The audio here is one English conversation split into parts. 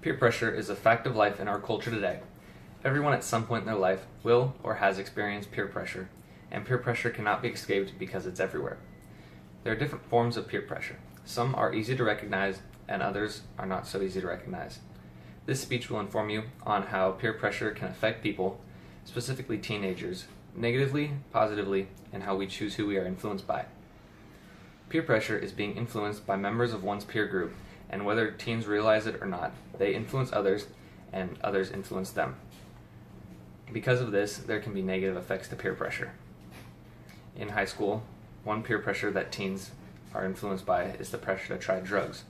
Peer pressure is a fact of life in our culture today. Everyone at some point in their life will or has experienced peer pressure, and peer pressure cannot be escaped because it's everywhere. There are different forms of peer pressure. Some are easy to recognize, and others are not so easy to recognize. This speech will inform you on how peer pressure can affect people, specifically teenagers, negatively, positively, and how we choose who we are influenced by. Peer pressure is being influenced by members of one's peer group, and whether teens realize it or not, they influence others, and others influence them. Because of this, there can be negative effects to peer pressure. In high school, one peer pressure that teens are influenced by is the pressure to try drugs.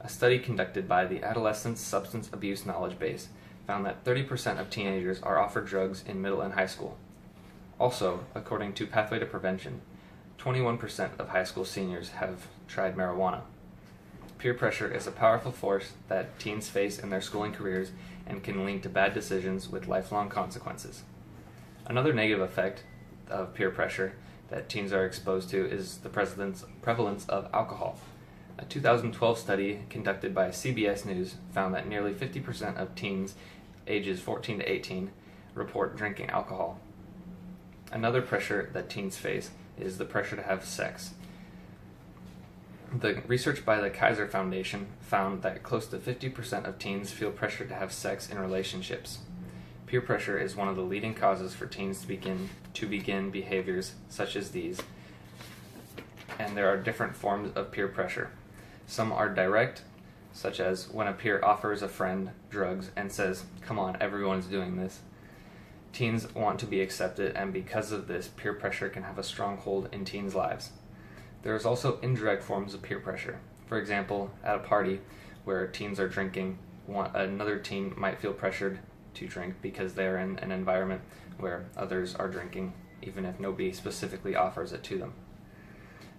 A study conducted by the Adolescent Substance Abuse Knowledge Base found that 30% of teenagers are offered drugs in middle and high school. Also, according to Pathway to Prevention, 21% of high school seniors have tried marijuana. Peer pressure is a powerful force that teens face in their schooling careers and can lead to bad decisions with lifelong consequences. Another negative effect of peer pressure that teens are exposed to is the prevalence of alcohol. A 2012 study conducted by CBS News found that nearly 50% of teens ages 14 to 18 report drinking alcohol. Another pressure that teens face is the pressure to have sex. The research by the Kaiser Foundation found that close to 50% of teens feel pressured to have sex in relationships. Peer pressure is one of the leading causes for teens to begin behaviors such as these, and there are different forms of peer pressure. Some are direct, such as when a peer offers a friend drugs and says, "Come on, everyone's doing this." Teens want to be accepted, and because of this, peer pressure can have a strong hold in teens' lives. There is also indirect forms of peer pressure. For example, at a party where teens are drinking, another teen might feel pressured to drink because they are in an environment where others are drinking, even if nobody specifically offers it to them.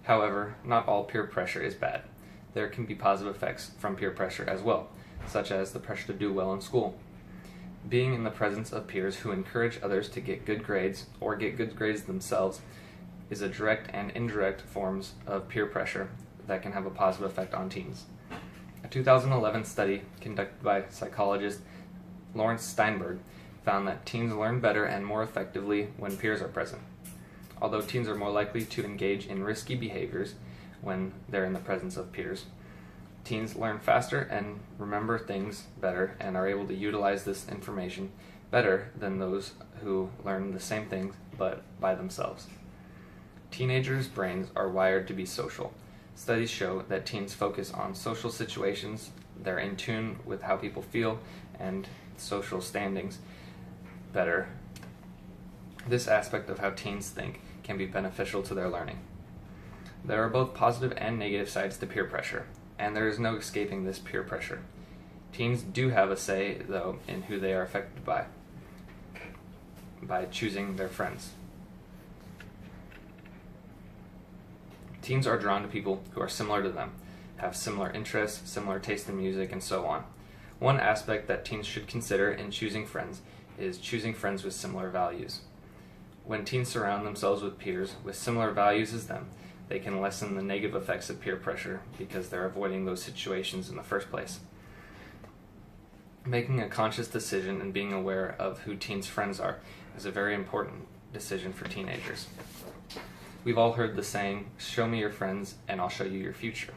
However, not all peer pressure is bad. There can be positive effects from peer pressure as well, such as the pressure to do well in school. Being in the presence of peers who encourage others to get good grades or get good grades themselves is a direct and indirect forms of peer pressure that can have a positive effect on teens. A 2011 study conducted by psychologist Lawrence Steinberg found that teens learn better and more effectively when peers are present. Although teens are more likely to engage in risky behaviors when they're in the presence of peers, teens learn faster and remember things better and are able to utilize this information better than those who learn the same things but by themselves. Teenagers' brains are wired to be social. Studies show that teens focus on social situations, they're in tune with how people feel and social standings better. This aspect of how teens think can be beneficial to their learning. There are both positive and negative sides to peer pressure, and there is no escaping this peer pressure. Teens do have a say, though, in who they are affected by choosing their friends. Teens are drawn to people who are similar to them, have similar interests, similar taste in music, and so on. One aspect that teens should consider in choosing friends is choosing friends with similar values. When teens surround themselves with peers with similar values as them, they can lessen the negative effects of peer pressure because they're avoiding those situations in the first place. Making a conscious decision and being aware of who teens' friends are is a very important decision for teenagers. We've all heard the saying, "Show me your friends and I'll show you your future."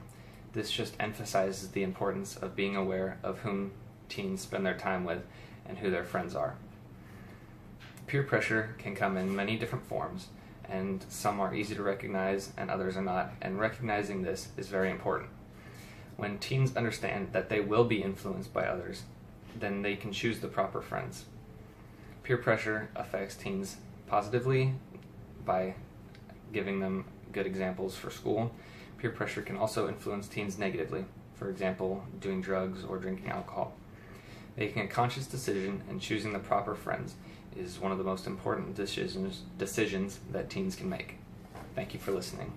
This just emphasizes the importance of being aware of whom teens spend their time with and who their friends are. Peer pressure can come in many different forms, and some are easy to recognize and others are not, and recognizing this is very important. When teens understand that they will be influenced by others, then they can choose the proper friends. Peer pressure affects teens positively by giving them good examples for school. Peer pressure can also influence teens negatively, for example, doing drugs or drinking alcohol. Making a conscious decision and choosing the proper friends is one of the most important decisions that teens can make. Thank you for listening.